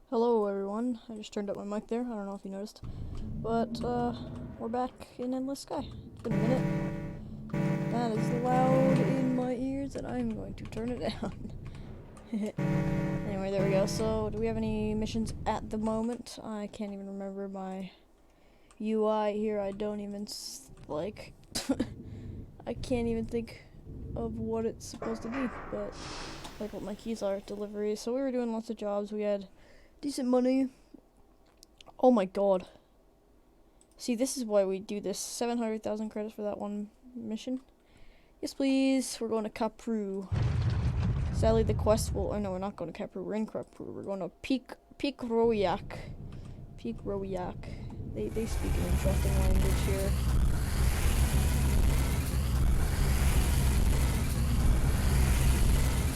Hello everyone, I just turned up my mic there, I don't know if you noticed. But, we're back in Endless Sky. It's been a minute. That is loud in my ears and I'm going to turn it down. Anyway, there we go. So, do we have any missions at the moment? I can't even remember my UI here, I don't even, I can't even think of what it's supposed to be, but, like what my keys are, delivery. So we were doing lots of jobs, we had decent money. Oh my god. See, this is why we do this. 700,000 credits for that one mission. Yes, please. We're going to Capru. Sadly, the quest will... Or no, we're not going to Capru. We're in Capru. We're going to Peak Royak. Peak Royak. They speak an interesting language here.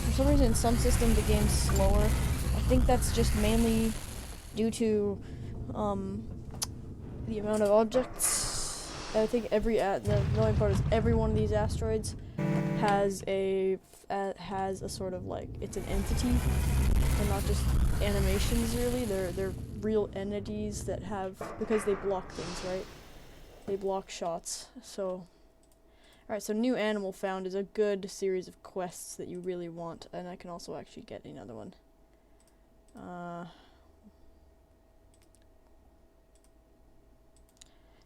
For some reason, in some systems, the game's slower. I think that's just mainly due to the amount of objects. I think the annoying part is every one of these asteroids has a sort of like, it's an entity. They're not just animations really. They're real entities that have, because they block things, right? They block shots. So alright, so new animal found is a good series of quests that you really want, and I can also actually get another one.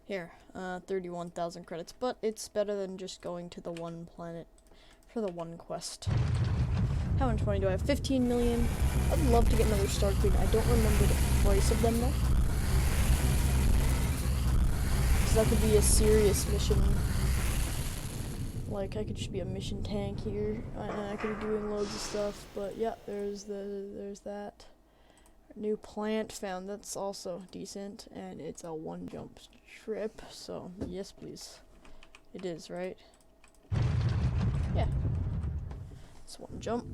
Here, 31,000 credits, but it's better than just going to the one planet for the one quest. How much money do I have? 15 million. I'd love to get another Star Queen. I don't remember the price of them though. Because that could be a serious mission. Like, I could just be a mission tank here, and I could be doing loads of stuff, but yeah, there's that. New plant found, that's also decent, and it's a one jump trip, so yes please. It is, right? Yeah. It's one jump.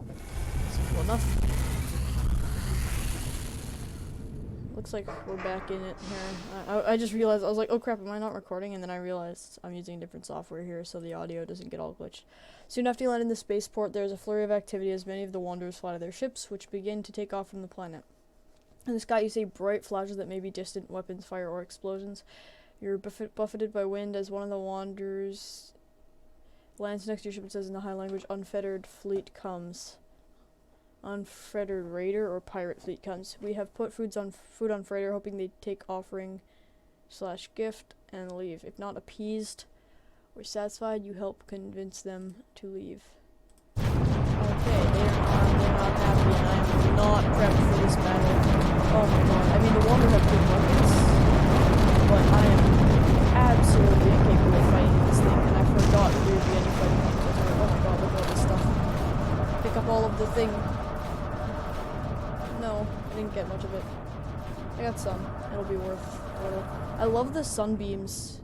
Simple enough. Looks like we're back in it here. I just realized, I was like, oh crap, am I not recording? And then I realized I'm using different software here, so the audio doesn't get all glitched. Soon after you land in the spaceport, there is a flurry of activity as many of the wanderers fly to their ships, which begin to take off from the planet. In the sky you see bright flashes that may be distant weapons fire or explosions. You're buffeted by wind as one of the wanderers lands next to your ship. It says in the high language, Unfettered fleet comes. Unfettered raider or pirate fleet comes. We have put food on freighter, hoping they take offering / gift and leave. If not appeased or satisfied, you help convince them to leave. Okay, they're not happy, and I am not prepped for this battle. Oh my god, I mean the Wanderers have good weapons, but I am absolutely incapable of fighting this thing, and I forgot there would be any fighting weapons. Oh my god, look at all this stuff. Pick up all of the thing. No, I didn't get much of it. I got some. It'll be worth a little. I love the sunbeams.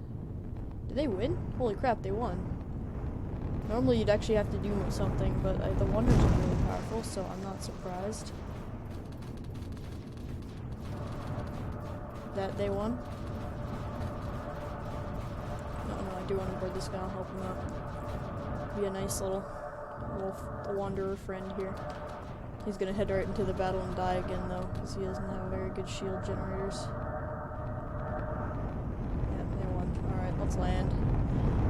Did they win? Holy crap, they won. Normally you'd actually have to do something, but the Wanderers are really powerful, so I'm not surprised that they won. No, I do want to board this guy, I'll help him out. Be a nice little Wanderer friend here. He's gonna head right into the battle and die again though, because he doesn't have very good shield generators. Yeah, they won. Alright, let's land.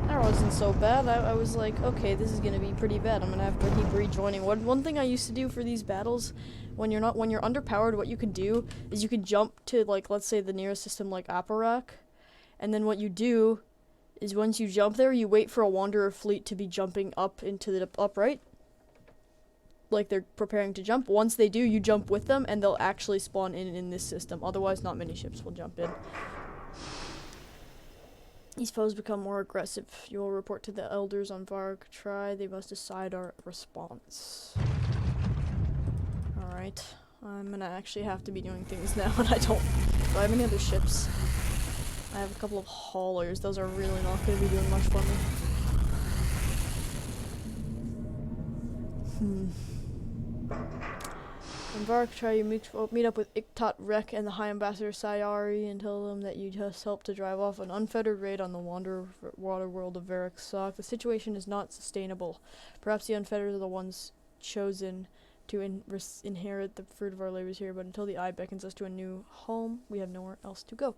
That wasn't so bad. I was like, okay, this is gonna be pretty bad. I'm gonna have to keep rejoining. One thing I used to do for these battles, when you're underpowered, what you could do is you could jump to, like, let's say the nearest system like Aparak, and then what you do is once you jump there, you wait for a Wanderer fleet to be jumping up into the upright. Like they're preparing to jump. Once they do, you jump with them, and they'll actually spawn in this system. Otherwise, not many ships will jump in. These foes become more aggressive. You will report to the elders on Varg. They must decide our response. Alright. I'm gonna actually have to be doing things now, and I don't... Do I have any other ships? I have a couple of haulers. Those are really not gonna be doing much for me. On Vark, you meet up with Iktot Rek and the High Ambassador Sayari and tell them that you just helped to drive off an unfettered raid on the water world of Varric Sock. The situation is not sustainable. Perhaps the Unfettered are the ones chosen to inherit the fruit of our labors here, but until the eye beckons us to a new home, we have nowhere else to go.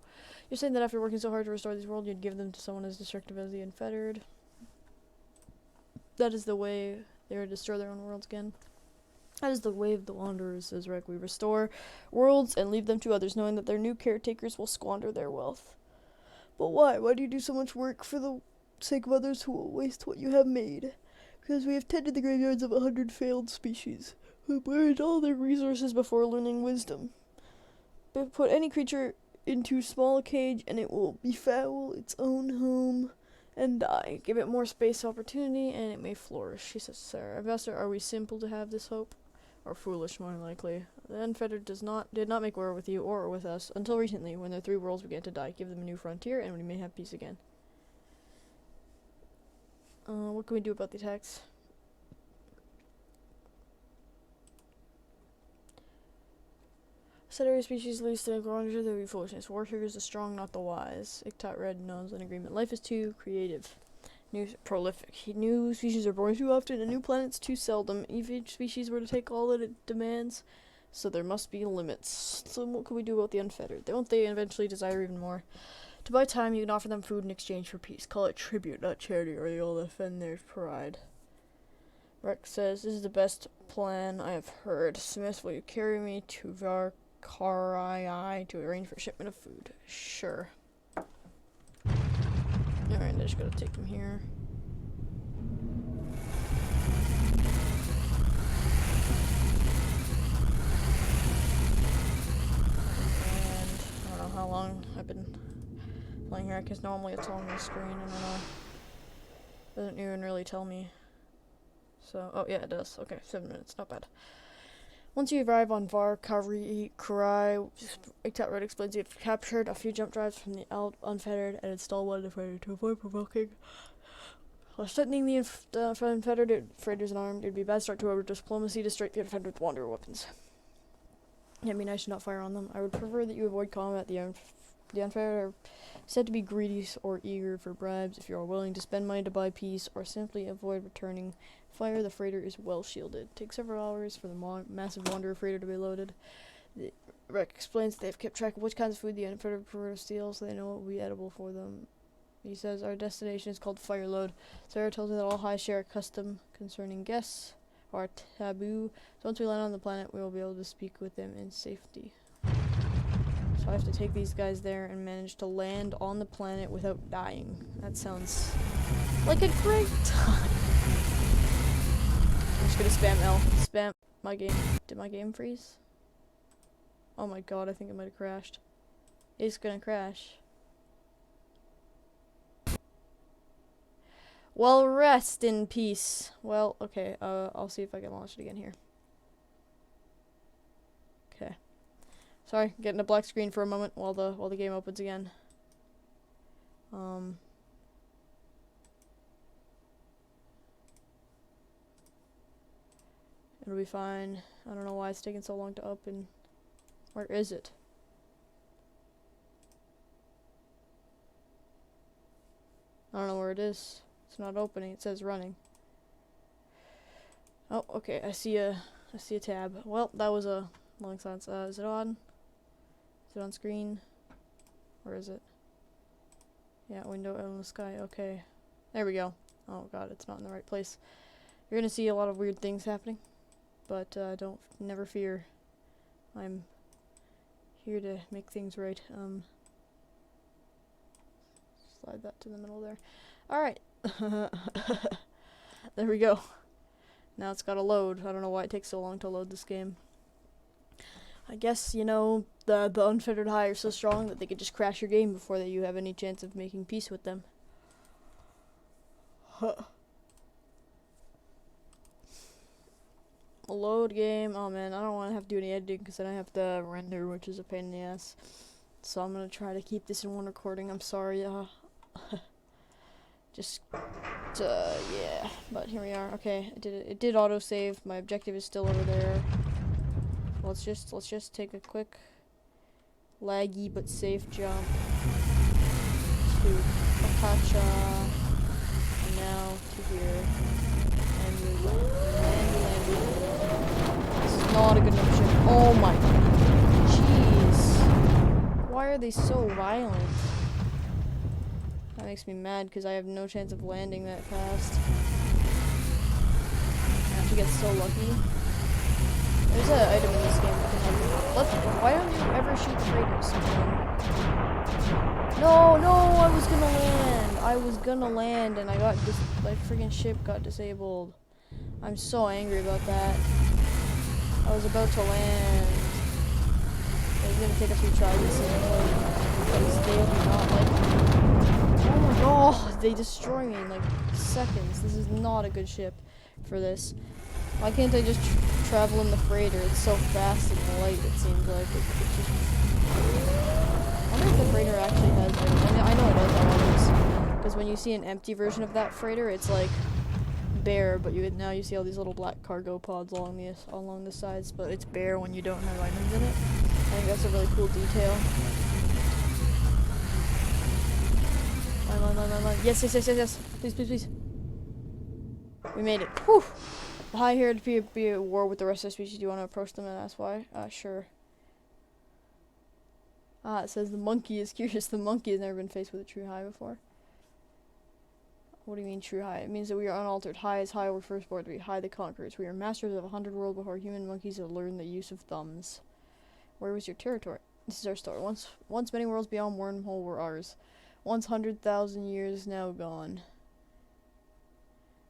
You're saying that after working so hard to restore this world, you'd give them to someone as destructive as the Unfettered? That is the way they are to destroy their own worlds again. That is the way of the Wanderers, says Rick. We restore worlds and leave them to others, knowing that their new caretakers will squander their wealth. But why? Why do you do so much work for the sake of others who will waste what you have made? Because we have tended the graveyards of 100 failed species, who buried all their resources before learning wisdom. But put any creature into a small cage and it will befoul its own home and die. Give it more space opportunity and it may flourish, she says. Sarah, I've asked her, are we simple to have this hope? Or foolish, more likely. The Unfettered did not make war with you or with us until recently, when their 3 worlds began to die. Give them a new frontier, and we may have peace again. What can we do about the attacks? Sedentary species leads to grandeur, there will be foolishness. War triggers the strong, not the wise. Ictot Red knows an agreement. Life is too creative. Prolific. New species are born too often, and new planets too seldom. If each species were to take all that it demands, so there must be limits. So what can we do about the Unfettered? Won't they eventually desire even more? To buy time, you can offer them food in exchange for peace. Call it tribute, not charity, or you'll offend their pride. Rex says, this is the best plan I have heard. Smith, will you carry me to Varkarai to arrange for shipment of food? Sure. Alright, I just gotta take them here. And I don't know how long I've been playing here, because normally it's on the screen, and I don't know. Doesn't even really tell me. So, oh yeah, it does. Okay, 7 minutes, not bad. Once you arrive on Varkarai, Ictot Red explains you've captured a few jump drives from the Unfettered and installed one Unfettered to avoid provoking. While threatening the Unfettered, freighters and armed, it would be a bad start to our diplomacy to strike the Unfettered with Wanderer weapons. It'd be nice to not fire on them. I would prefer that you avoid combat. The Unfettered are said to be greedy or eager for bribes. If you are willing to spend money to buy peace or simply avoid returning fire, the freighter is well shielded. It takes several hours for the massive Wanderer freighter to be loaded. The Rec explains they have kept track of which kinds of food the Unfettered prefer to steal, so they know what will be edible for them. He says our destination is called Fireload. Sarah tells me that all high share a custom concerning guests are taboo. So once we land on the planet, we will be able to speak with them in safety. So I have to take these guys there and manage to land on the planet without dying. That sounds like a great time. I'm just gonna spam L. Spam my game. Did my game freeze? Oh my god, I think it might have crashed. It's gonna crash. Well, rest in peace. Well, okay, I'll see if I can launch it again here. Okay. Sorry, getting a black screen for a moment while the game opens again. It'll be fine. I don't know why it's taking so long to open. Where is it? I don't know where it is. It's not opening. It says running. Oh, okay. I see a tab. Well, that was a long silence. Is it on? Is it on screen? Where is it? Yeah, window out in the sky. Okay. There we go. Oh god, it's not in the right place. You're gonna see a lot of weird things happening. But never fear. I'm here to make things right. Slide that to the middle there. Alright. There we go. Now it's gotta load. I don't know why it takes so long to load this game. I guess, you know, the Unfettered High are so strong that they could just crash your game before that you have any chance of making peace with them. Huh. Load game. Oh man, I don't want to have to do any editing because then I have to render, which is a pain in the ass. So I'm gonna try to keep this in one recording. I'm sorry. Yeah. But here we are. Okay, I did it. It did autosave. My objective is still over there. Let's just take a quick, laggy but safe jump to Akacha, and now to here, and we land. not a good enough ship. Oh my. Jeez. Why are they so violent? That makes me mad because I have no chance of landing that fast. I have to get so lucky. There's an item in this game that can help you. Why don't you ever shoot the freighters? No, I was gonna land. I was gonna land and I got my freaking ship got disabled. I'm so angry about that. I was about to land. It's gonna take a few tries to see because they do not like me. Oh my god, they destroy me in like seconds. This is not a good ship for this. Why can't I just travel in the freighter? It's so fast and light, it seems like. I wonder if the freighter actually has... I know it does always. Because when you see an empty version of that freighter, it's like bare, but now you see all these little black cargo pods along the sides, but it's bare when you don't have items in it. I think that's a really cool detail. Line. Yes. Please. We made it. Whew. The High here to be at war with the rest of the species. Do you want to approach them and ask why? Sure. It says the monkey is curious. The monkey has never been faced with a true high before. What do you mean true high? It means that we are unaltered. High is high, we're first born to be high the conquerors. We are masters of 100 worlds before human monkeys have learned the use of thumbs. Where was your territory? This is our story. Once many worlds beyond wormhole were ours. Once 100,000 years now gone.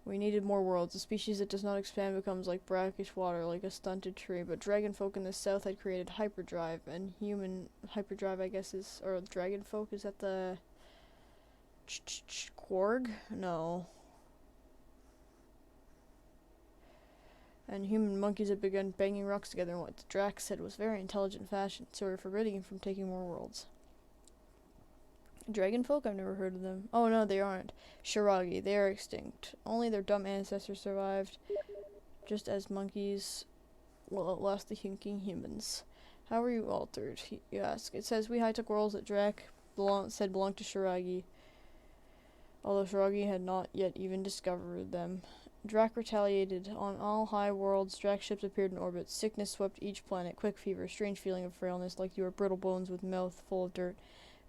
We needed more worlds. A species that does not expand becomes like brackish water, like a stunted tree. But dragon folk in the south had created hyperdrive, and human hyperdrive, I guess, is, or dragon folk, is that the Quarg? No. And human monkeys had begun banging rocks together in what the Drax said was very intelligent fashion, so we were forbidding him from taking more worlds. Dragon folk? I've never heard of them. Oh no, they aren't. Shiragi, they are extinct. Only their dumb ancestors survived, just as monkeys will outlast the thinking humans. How were you altered? You ask. It says we high-tech worlds that Drac belonged to Shiragi, although Shiragi had not yet even discovered them. Drac retaliated. On all high worlds, Drac ships appeared in orbit. Sickness swept each planet. Quick fever, strange feeling of frailness, like you were brittle bones with mouth full of dirt.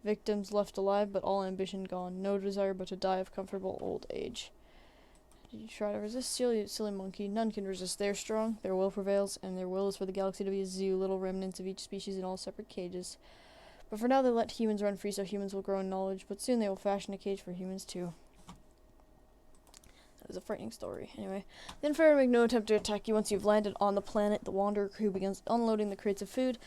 Victims left alive, but all ambition gone. No desire but to die of comfortable old age. Did you try to resist? Silly monkey. None can resist. They are strong, their will prevails, and their will is for the galaxy to be a zoo, little remnants of each species in all separate cages. But for now they let humans run free so humans will grow in knowledge, but soon they will fashion a cage for humans too. That was a frightening story. Anyway, the Unfettered make no attempt to attack you once you've landed on the planet. The Wanderer crew begins unloading the crates of food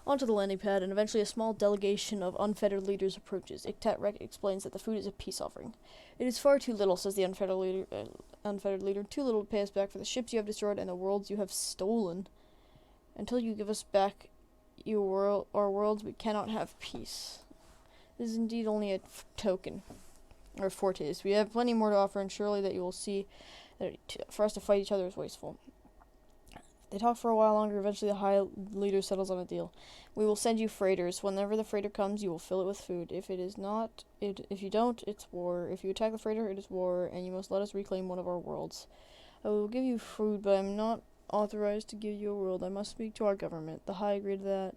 onto the landing pad, and eventually a small delegation of Unfettered leaders approaches. Iktat explains that the food is a peace offering. It is far too little, says the Unfettered leader. Too little to pay us back for the ships you have destroyed and the worlds you have stolen. Until you give us back our worlds, we cannot have peace. This is indeed only a token, or foretaste. We have plenty more to offer, and surely that you will see that for us to fight each other is wasteful. They talk for a while longer. Eventually the high leader settles on a deal. We will send you freighters. Whenever the freighter comes, you will fill it with food. If you don't, it's war. If you attack the freighter, it is war, and you must let us reclaim one of our worlds. I will give you food, but I'm not authorized to give you a world. I must speak to our government. The high agreed to that,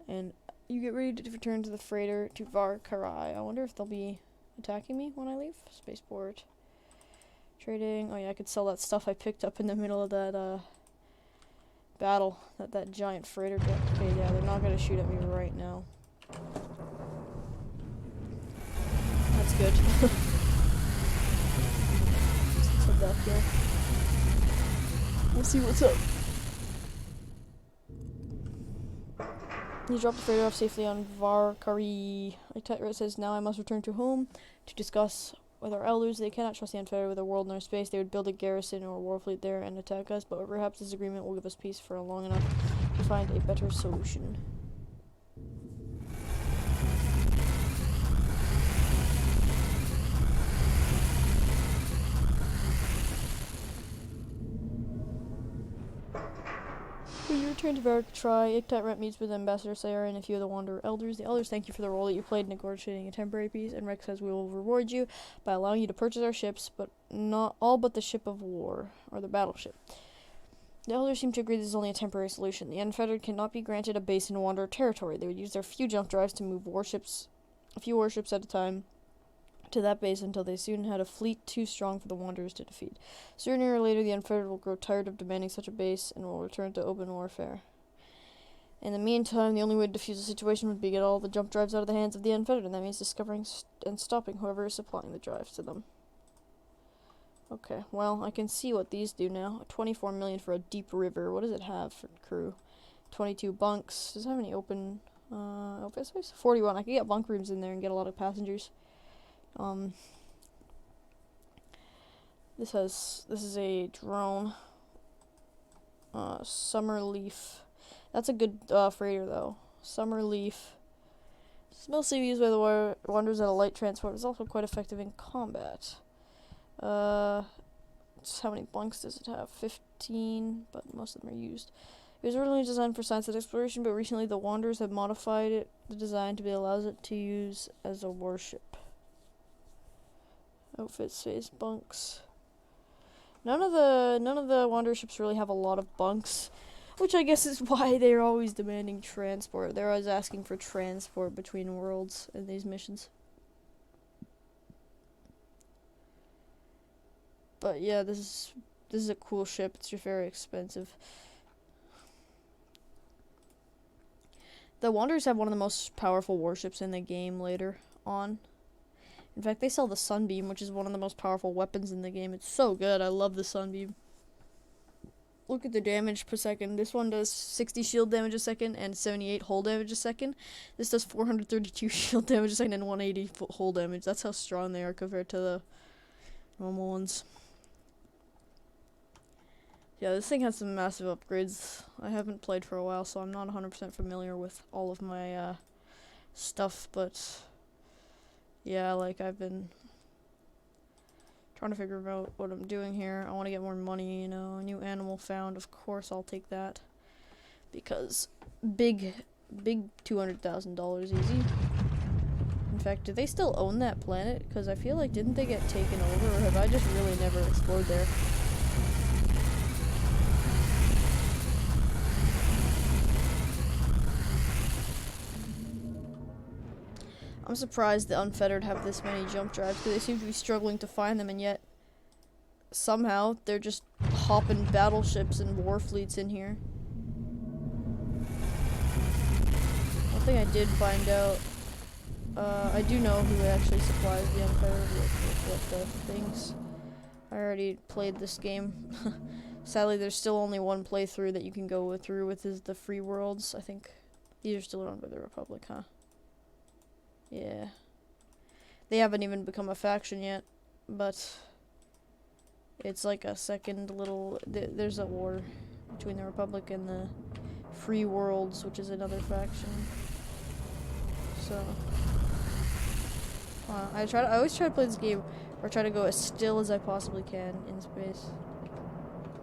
and you get ready to return to the freighter to Varkarai. I wonder if they'll be attacking me when I leave. Spaceport. Trading. Oh yeah, I could sell that stuff I picked up in the middle of that, battle that giant freighter got. Okay, yeah, they're not gonna shoot at me right now. That's good. Let's head back here. We'll see what's up. You dropped the freighter off safely on Varkari. Tetra says, now I must return to home to discuss with our elders. They cannot trust the Unfettered with a world in our space. They would build a garrison or a war fleet there and attack us, but perhaps this agreement will give us peace for long enough to find a better solution. When you return to Varkatrai, Iktat meets with Ambassador Sayara and a few of the Wanderer elders. The elders thank you for the role that you played in negotiating a temporary peace, and Rex says we will reward you by allowing you to purchase our ships, but not all but the ship of war, or the battleship. The elders seem to agree this is only a temporary solution. The Unfettered cannot be granted a base in Wanderer territory. They would use their few jump drives to move a few warships at a time, to that base until they soon had a fleet too strong for the Wanderers to defeat. Sooner or later, the Unfettered will grow tired of demanding such a base and will return to open warfare. In the meantime, the only way to defuse the situation would be to get all the jump drives out of the hands of the Unfettered, and that means discovering and stopping whoever is supplying the drives to them. Okay, well, I can see what these do now. 24 million for a deep river. What does it have for crew? 22 bunks. Does it have any open space? 41. I could get bunk rooms in there and get a lot of passengers. This is a drone. Summer Leaf. That's a good freighter though. Summer Leaf. It's mostly used by the Wanderers at a light transport. It's also quite effective in combat. How many bunks does it have? 15, but most of them are used. It was originally designed for science and exploration, but recently the Wanderers have modified the design to be allows it to use as a warship. Outfit space, bunks. None of the Wanderer ships really have a lot of bunks, which I guess is why they're always demanding transport. They're always asking for transport between worlds in these missions. But yeah, this is a cool ship. It's just very expensive. The Wanderers have one of the most powerful warships in the game later on. In fact, they sell the Sunbeam, which is one of the most powerful weapons in the game. It's so good. I love the Sunbeam. Look at the damage per second. This one does 60 shield damage a second and 78 hull damage a second. This does 432 shield damage a second and 180 hull damage. That's how strong they are compared to the normal ones. Yeah, this thing has some massive upgrades. I haven't played for a while, so I'm not 100% familiar with all of my stuff, but yeah, like I've been trying to figure out what I'm doing here. I want to get more money, you know. A new animal found, of course I'll take that, because big $200,000 easy. In fact, do they still own that planet? Because I feel like, didn't they get taken over, or have I just really never explored there? I'm surprised the Unfettered have this many jump drives, because they seem to be struggling to find them, and yet somehow they're just hopping battleships and war fleets in here. One thing I did find out, I do know who actually supplies the Unfettered with the things. I already played this game. Sadly, there's still only one playthrough that you can go through with, is the free worlds. I think these are still run by the Republic, huh? Yeah. They haven't even become a faction yet, but it's like a second little... there's a war between the Republic and the Free Worlds, which is another faction. So... I always try to play this game where I try to go as still as I possibly can in space.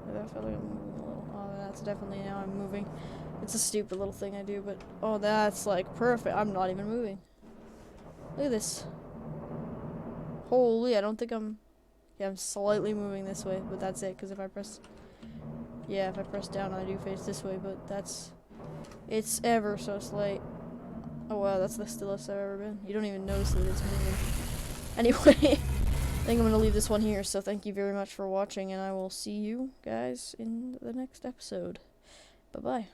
I feel like I'm moving a little. Oh, that's definitely now I'm moving. It's a stupid little thing I do, but... oh, that's like perfect. I'm not even moving. Look at this. Holy, I don't think I'm... yeah, I'm slightly moving this way, but that's it, because if I press... yeah, if I press down, I do face this way, but that's... it's ever so slight. Oh wow, that's the stillest I've ever been. You don't even notice that it's moving. Anyway, I think I'm going to leave this one here, so thank you very much for watching, and I will see you guys in the next episode. Bye-bye.